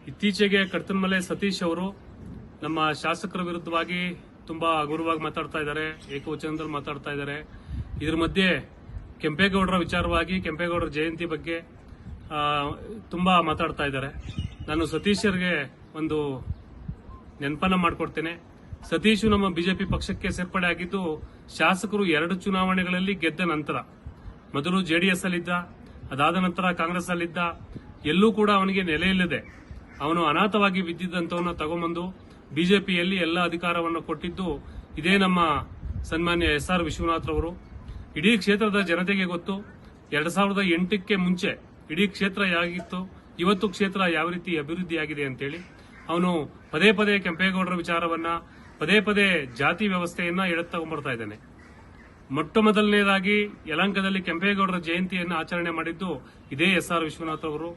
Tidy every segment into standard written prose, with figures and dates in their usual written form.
ಇತ್ತೀಚೆಗೆ ಕರ್ತನಮಲೆ ಸತೀಶ್ ಅವರು ನಮ್ಮ ಶಾಸಕರ ವಿರುದ್ಧವಾಗಿ ತುಂಬಾ ಹಗುರವಾಗಿ ಮಾತಾಡ್ತಾ ಇದ್ದಾರೆ, ಏಕವಚನದಲ್ಲಿ ಮಾತಾಡ್ತಾ ಇದ್ದಾರೆ. ಇದರ ಮಧ್ಯೆ ಕೆಂಪೇಗೌಡರ ವಿಚಾರವಾಗಿ ಕೆಂಪೇಗೌಡರ ಜಯಂತಿ ಬಗ್ಗೆ ತುಂಬಾ ಮಾತಾಡ್ತಾ ಇದ್ದಾರೆ. ನಾನು ಸತೀಶರಿಗೆ ಒಂದು ನೆನಪನ್ನ ಮಾಡಿಕೊಡ್ತೇನೆ. ಸತೀಶ್ ನಮ್ಮ ಬಿಜೆಪಿ ಪಕ್ಷಕ್ಕೆ ಸೇರ್ಪಡೆ ಆಗಿದ್ದು ಶಾಸಕರು 2 ಚುನಾವಣೆಗಳಲ್ಲಿ ಗೆದ್ದ ನಂತರ. ಮೊದಲು ಜೆಡಿಎಸ್ ಅಲ್ಲಿದ್ದ, ಅದಾದ ನಂತರ ಕಾಂಗ್ರೆಸ್ ಅಲ್ಲಿದ್ದ. ಎಲ್ಲೂ ಕೂಡ ಅವನಿಗೆ ನೆಲೆ ಇಲ್ಲದೆ ಅವನು ಅನಾಥವಾಗಿ ಬಿದ್ದಿದ್ದಂತವನ್ನ ತಗೊಂಬಂದು ಬಿಜೆಪಿಯಲ್ಲಿ ಎಲ್ಲ ಅಧಿಕಾರವನ್ನು ಕೊಟ್ಟಿದ್ದು ಇದೇ ನಮ್ಮ ಸನ್ಮಾನ್ಯ SR ವಿಶ್ವನಾಥ್ ರವರು. ಇಡೀ ಕ್ಷೇತ್ರದ ಜನತೆಗೆ ಗೊತ್ತು, 2008ಕ್ಕೆ ಮುಂಚೆ ಇಡೀ ಕ್ಷೇತ್ರ ಹೇಗಿತ್ತು, ಇವತ್ತು ಕ್ಷೇತ್ರ ಯಾವ ರೀತಿ ಅಭಿವೃದ್ಧಿಯಾಗಿದೆ ಅಂತೇಳಿ ಅವನು ಪದೇ ಪದೇ ಕೆಂಪೇಗೌಡರ ವಿಚಾರವನ್ನ, ಪದೇ ಪದೇ ಜಾತಿ ವ್ಯವಸ್ಥೆಯನ್ನ ಎಳೆತಗೊಂಡ್ಬರ್ತಾ ಇದ್ದಾನೆ. ಮೊಟ್ಟ ಮೊದಲನೇದಾಗಿ ಯಲಹಂಕದಲ್ಲಿ ಕೆಂಪೇಗೌಡರ ಜಯಂತಿಯನ್ನು ಆಚರಣೆ ಮಾಡಿದ್ದು ಇದೇ SR ವಿಶ್ವನಾಥ್ ಅವರು.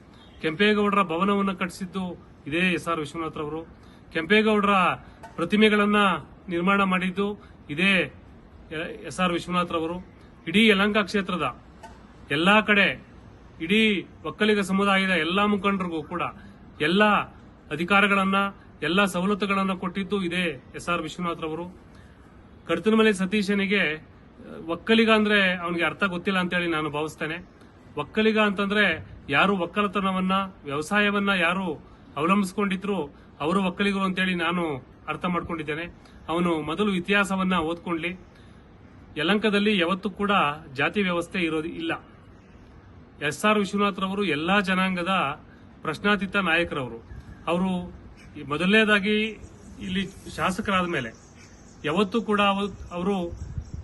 ಕೆಂಪೇಗೌಡರ ಭವನವನ್ನು ಕಟ್ಟಿಸಿದ್ದು ಇದೇ SR ವಿಶ್ವನಾಥ್ ಅವರು. ಕೆಂಪೇಗೌಡರ ಪ್ರತಿಮೆಗಳನ್ನ ನಿರ್ಮಾಣ ಮಾಡಿದ್ದು ಇದೇ SR ವಿಶ್ವನಾಥ್ ರವರು. ಇಡೀ ಯಲಹಂಕ ಕ್ಷೇತ್ರದ ಎಲ್ಲಾ ಕಡೆ, ಇಡೀ ಒಕ್ಕಲಿಗ ಸಮುದಾಯದ ಎಲ್ಲಾ ಮುಖಂಡರಿಗೂ ಕೂಡ ಎಲ್ಲಾ ಅಧಿಕಾರಗಳನ್ನ, ಎಲ್ಲಾ ಸವಲತ್ತುಗಳನ್ನ ಕೊಟ್ಟಿದ್ದು ಇದೇ SR ವಿಶ್ವನಾಥ್ ರವರು. ಕರ್ತನಮಲೆ ಸತೀಶನಿಗೆ ಒಕ್ಕಲಿಗ ಅಂದ್ರೆ ಅವನಿಗೆ ಅರ್ಥ ಗೊತ್ತಿಲ್ಲ ಅಂತೇಳಿ ನಾನು ಭಾವಿಸ್ತೇನೆ. ಒಕ್ಕಲಿಗ ಅಂತಂದ್ರೆ ಯಾರು ಒಕ್ಕಲತನವನ್ನ, ವ್ಯವಸಾಯವನ್ನ ಯಾರು ಅವಲಂಬಿಸಿಕೊಂಡಿದ್ರು ಅವರು ಒಕ್ಕಲಿಗರು ಅಂತೇಳಿ ನಾನು ಅರ್ಥ ಮಾಡ್ಕೊಂಡಿದ್ದೇನೆ. ಅವನು ಮೊದಲು ಇತಿಹಾಸವನ್ನ ಓದ್ಕೊಳ್ಳಿ. ಯಲಹಂಕದಲ್ಲಿ ಯಾವತ್ತೂ ಕೂಡ ಜಾತಿ ವ್ಯವಸ್ಥೆ ಇಲ್ಲ. SR ವಿಶ್ವನಾಥ್ ರವರು ಎಲ್ಲಾ ಜನಾಂಗದ ಪ್ರಶ್ನಾತೀತ ನಾಯಕರವರು. ಅವರು ಮೊದಲನೇದಾಗಿ ಇಲ್ಲಿ ಶಾಸಕರಾದ ಮೇಲೆ ಯಾವತ್ತೂ ಕೂಡ ಅವರು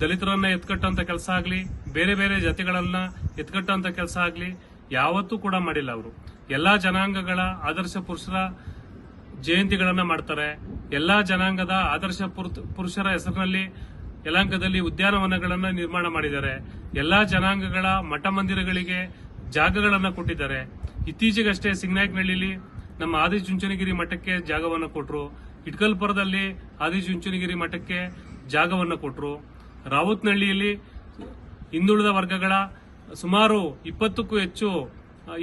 ದಲಿತರನ್ನ ಎತ್ಕಟ್ಟಂತ ಕೆಲಸ ಆಗ್ಲಿ, ಬೇರೆ ಬೇರೆ ಜಾತಿಗಳನ್ನ ಎತ್ಕಟ್ಟಂತ ಕೆಲಸ ಆಗ್ಲಿ ಯಾವತ್ತೂ ಕೂಡ ಮಾಡಿಲ್ಲ. ಅವರು ಎಲ್ಲಾ ಜನಾಂಗಗಳ ಆದರ್ಶ ಪುರುಷರ ಜಯಂತಿಗಳನ್ನ ಮಾಡ್ತಾರೆ. ಎಲ್ಲಾ ಜನಾಂಗದ ಆದರ್ಶ ಪುರುಷರ ಹೆಸರಿನಲ್ಲಿ ಯಲಹಂಕದಲ್ಲಿ ಉದ್ಯಾನವನಗಳನ್ನ ನಿರ್ಮಾಣ ಮಾಡಿದ್ದಾರೆ. ಎಲ್ಲಾ ಜನಾಂಗಗಳ ಮಠ ಮಂದಿರಗಳಿಗೆ ಜಾಗಗಳನ್ನ ಕೊಟ್ಟಿದ್ದಾರೆ. ಇತ್ತೀಚೆಗಷ್ಟೇ ಸಿಂಗನಾಯಕನಹಳ್ಳಿಯಲ್ಲಿ ನಮ್ಮ ಆದಿಚುಂಚನಗಿರಿ ಮಠಕ್ಕೆ ಜಾಗವನ್ನು ಕೊಟ್ಟರು. ಇಟ್ಕಲ್ಪುರದಲ್ಲಿ ಆದಿಚುಂಚನಗಿರಿ ಮಠಕ್ಕೆ ಜಾಗವನ್ನು ಕೊಟ್ಟರು. ರಾವುತ್ನಹಳ್ಳಿಯಲ್ಲಿ ಹಿಂದುಳಿದ ವರ್ಗಗಳ ಸುಮಾರು 20ಕ್ಕೂ ಹೆಚ್ಚು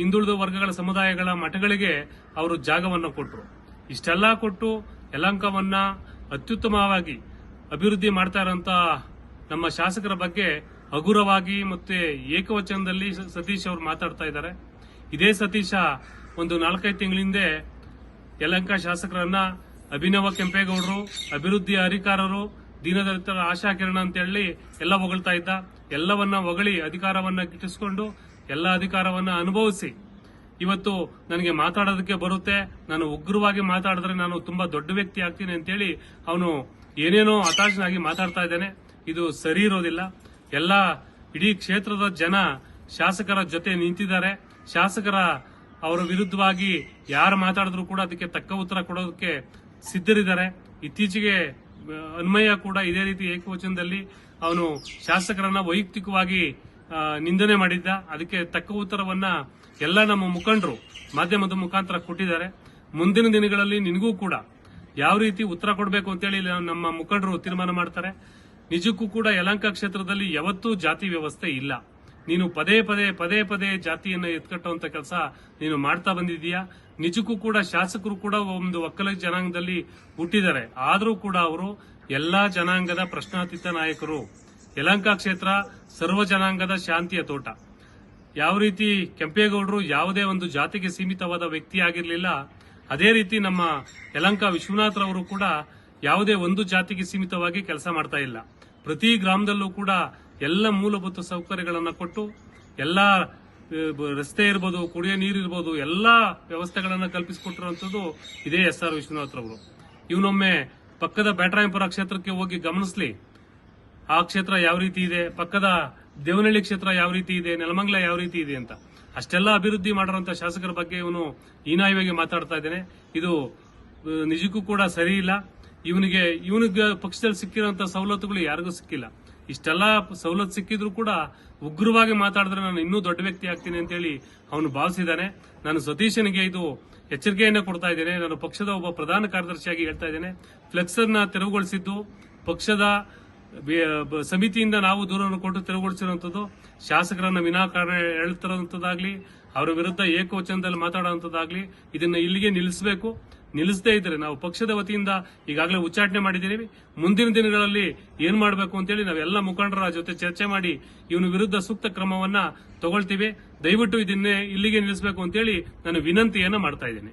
ಹಿಂದುಳಿದ ವರ್ಗಗಳ ಸಮುದಾಯಗಳ ಮಠಗಳಿಗೆ ಅವರು ಜಾಗವನ್ನು ಕೊಟ್ಟರು. ಇಷ್ಟೆಲ್ಲ ಕೊಟ್ಟು ಯಲಹಂಕವನ್ನ ಅತ್ಯುತ್ತಮವಾಗಿ ಅಭಿವೃದ್ಧಿ ಮಾಡ್ತಾ ಇರೋಂತ ನಮ್ಮ ಶಾಸಕರ ಬಗ್ಗೆ ಹಗುರವಾಗಿ ಮತ್ತೆ ಏಕವಚನದಲ್ಲಿ ಸತೀಶ್ ಅವರು ಮಾತಾಡ್ತಾ ಇದ್ದಾರೆ. ಇದೇ ಸತೀಶ ಒಂದು 4-5 ತಿಂಗಳ ಹಿಂದೆ ಯಲಹಂಕ ಶಾಸಕರನ್ನ ಅಭಿನವ ಕೆಂಪೇಗೌಡರು, ಅಭಿವೃದ್ಧಿಯ ಹರಿಕಾರರು, ದೀನದಲಿತರ ಆಶಾಕಿರಣ ಅಂತ ಹೇಳಿ ಎಲ್ಲ ಹೊಗಳ್ತಾ ಇದ್ದ. ಎಲ್ಲವನ್ನ ಹೊಗಳಿ ಅಧಿಕಾರವನ್ನ ಗಿಟ್ಟಿಸಿಕೊಂಡು ಎಲ್ಲ ಅಧಿಕಾರವನ್ನ ಅನುಭವಿಸಿ ಇವತ್ತು ನನಗೆ ಮಾತಾಡೋದಕ್ಕೆ ಬರುತ್ತೆ, ನಾನು ಉಗ್ರವಾಗಿ ಮಾತಾಡಿದ್ರೆ ನಾನು ತುಂಬಾ ದೊಡ್ಡ ವ್ಯಕ್ತಿ ಆಗ್ತೀನಿ ಅಂತೇಳಿ ಅವನು ಏನೇನೋ ಹತಾಶನಾಗಿ ಮಾತಾಡ್ತಾ ಇದ್ದಾನೆ. ಇದು ಸರಿ ಇರೋದಿಲ್ಲ. ಎಲ್ಲ ಇಡೀ ಕ್ಷೇತ್ರದ ಜನ ಶಾಸಕರ ಜೊತೆ ನಿಂತಿದ್ದಾರೆ. ಶಾಸಕರ ಅವರ ವಿರುದ್ಧವಾಗಿ ಯಾರು ಮಾತಾಡಿದ್ರು ಕೂಡ ಅದಕ್ಕೆ ತಕ್ಕ ಉತ್ತರ ಕೊಡೋದಕ್ಕೆ ಸಿದ್ಧರಿದ್ದಾರೆ. ಇತ್ತೀಚೆಗೆ ಅನ್ವಯ ಕೂಡ ಇದೇ ರೀತಿ ಏಕವಚನದಲ್ಲಿ ಅವನು ಶಾಸಕರನ್ನ ವೈಯಕ್ತಿಕವಾಗಿ ನಿಂದನೆ ಮಾಡಿದ್ದ. ಅದಕ್ಕೆ ತಕ್ಕ ಉತ್ತರವನ್ನ ಎಲ್ಲ ನಮ್ಮ ಮುಖಂಡರು ಮಾಧ್ಯಮದ ಮುಖಾಂತರ ಕೊಟ್ಟಿದ್ದಾರೆ. ಮುಂದಿನ ದಿನಗಳಲ್ಲಿ ನಿನಗೂ ಕೂಡ ಯಾವ ರೀತಿ ಉತ್ತರ ಕೊಡಬೇಕು ಅಂತೇಳಿ ನಮ್ಮ ಮುಖಂಡರು ತೀರ್ಮಾನ ಮಾಡ್ತಾರೆ. ನಿಜಕ್ಕೂ ಕೂಡ ಯಲಹಂಕ ಕ್ಷೇತ್ರದಲ್ಲಿ ಯಾವತ್ತೂ ಜಾತಿ ವ್ಯವಸ್ಥೆ ಇಲ್ಲ. ನೀನು ಪದೇ ಪದೇ ಜಾತಿಯನ್ನು ಎತ್ಕಟ್ಟುವಂತ ಕೆಲಸ ನೀನು ಮಾಡ್ತಾ ಬಂದಿದೀಯಾ. ನಿಜಕ್ಕೂ ಕೂಡ ಶಾಸಕರು ಕೂಡ ಒಂದು ಒಕ್ಕಲಿಗ ಜನಾಂಗದಲ್ಲಿ ಹುಟ್ಟಿದ್ದಾರೆ. ಆದರೂ ಕೂಡ ಅವರು ಎಲ್ಲಾ ಜನಾಂಗದ ಪ್ರಶ್ನಾತೀತ ನಾಯಕರು. ಯಲಹಂಕ ಕ್ಷೇತ್ರ ಸರ್ವ ಜನಾಂಗದ ಶಾಂತಿಯ ತೋಟ. ಯಾವ ರೀತಿ ಕೆಂಪೇಗೌಡರು ಯಾವುದೇ ಒಂದು ಜಾತಿಗೆ ಸೀಮಿತವಾದ ವ್ಯಕ್ತಿ ಆಗಿರಲಿಲ್ಲ, ಅದೇ ರೀತಿ ನಮ್ಮ ಯಲಹಂಕ ವಿಶ್ವನಾಥ್ ರವರು ಕೂಡ ಯಾವುದೇ ಒಂದು ಜಾತಿಗೆ ಸೀಮಿತವಾಗಿ ಕೆಲಸ ಮಾಡ್ತಾ ಇಲ್ಲ. ಪ್ರತಿ ಗ್ರಾಮದಲ್ಲೂ ಕೂಡ ಎಲ್ಲ ಮೂಲಭೂತ ಸೌಕರ್ಯಗಳನ್ನು ಕೊಟ್ಟು, ಎಲ್ಲಾ ರಸ್ತೆ ಇರ್ಬೋದು, ಕುಡಿಯೋ ನೀರು ಇರ್ಬೋದು, ಎಲ್ಲಾ ವ್ಯವಸ್ಥೆಗಳನ್ನು ಕಲ್ಪಿಸಿಕೊಟ್ಟಿರುವಂತದ್ದು ಇದೇ SR ವಿಶ್ವನಾಥ್ ರವರು. ಇವನೊಮ್ಮೆ ಪಕ್ಕದ ಬ್ಯಾಟರಾಯಪುರ ಕ್ಷೇತ್ರಕ್ಕೆ ಹೋಗಿ ಗಮನಿಸಲಿ, ಆ ಕ್ಷೇತ್ರ ಯಾವ ರೀತಿ ಇದೆ, ಪಕ್ಕದ ದೇವನಹಳ್ಳಿ ಕ್ಷೇತ್ರ ಯಾವ ರೀತಿ ಇದೆ, ನೆಲಮಂಗಲ ಯಾವ ರೀತಿ ಇದೆ ಅಂತ. ಅಷ್ಟೆಲ್ಲ ಅಭಿವೃದ್ಧಿ ಮಾಡಿರುವಂತ ಶಾಸಕರ ಬಗ್ಗೆ ಇವನು ಹೀನಾಯವಾಗಿ ಮಾತಾಡ್ತಾ ಇದ್ದಾನೆ. ಇದು ನಿಜಕ್ಕೂ ಕೂಡ ಸರಿ ಇಲ್ಲ. ಇವನಿಗೆ ಪಕ್ಷದಲ್ಲಿ ಸಿಕ್ಕಿರುವಂತ ಸವಲತ್ತುಗಳು ಯಾರಿಗೂ ಸಿಕ್ಕಿಲ್ಲ. ಇಷ್ಟೆಲ್ಲ ಸವಲತ್ತು ಸಿಕ್ಕಿದ್ರು ಕೂಡ ಉಗ್ರವಾಗಿ ಮಾತಾಡಿದ್ರೆ ನಾನು ಇನ್ನೂ ದೊಡ್ಡ ವ್ಯಕ್ತಿ ಆಗ್ತೀನಿ ಅಂತೇಳಿ ಅವನು ಭಾವಿಸಿದ್ದಾನೆ. ನಾನು ಸತೀಶನಿಗೆ ಇದು ಎಚ್ಚರಿಕೆಯನ್ನ ಕೊಡ್ತಾ ಇದ್ದೇನೆ. ನಾನು ಪಕ್ಷದ ಒಬ್ಬ ಪ್ರಧಾನ ಕಾರ್ಯದರ್ಶಿಯಾಗಿ ಹೇಳ್ತಾ ಇದ್ದೇನೆ. ಫ್ಲೆಕ್ಸ್ ಅನ್ನ ತೆರವುಗೊಳಿಸಿದ್ದು ಪಕ್ಷದ ಸಮಿತಿಯಿಂದ ನಾವು ದೂರವನ್ನು ಕೊಟ್ಟು ತೆರವುಗೊಳಿಸಿರುವಂತದ್ದು, ಶಾಸಕರನ್ನ ವಿನಾಕಾರಣ ಹೇಳ್ತಿರುವಂತದ್ದಾಗ್ಲಿ, ಅವರ ವಿರುದ್ಧ ಏಕವಚನದಲ್ಲಿ ಮಾತಾಡುವಂತದ್ದಾಗ್ಲಿ ಇದನ್ನ ಇಲ್ಲಿಗೆ ನಿಲ್ಲಿಸಬೇಕು. ನಿಲ್ಲಿಸದೇ ಇದ್ರೆ ನಾವು ಪಕ್ಷದ ವತಿಯಿಂದ ಈಗಾಗಲೇ ಉಚ್ಚಾಟನೆ ಮಾಡಿದ್ದೀವಿ. ಮುಂದಿನ ದಿನಗಳಲ್ಲಿ ಏನ್ ಮಾಡಬೇಕು ಅಂತೇಳಿ ನಾವೆಲ್ಲ ಮುಖಂಡರ ಜೊತೆ ಚರ್ಚೆ ಮಾಡಿ ಇವನ ವಿರುದ್ಧ ಸೂಕ್ತ ಕ್ರಮವನ್ನ ತಗೊಳ್ತೀವಿ. ದಯವಿಟ್ಟು ಇದನ್ನೇ ಇಲ್ಲಿಗೆ ನಿಲ್ಲಿಸಬೇಕು ಅಂತೇಳಿ ನಾನು ವಿನಂತಿಯನ್ನ ಮಾಡ್ತಾ ಇದ್ದೇನೆ.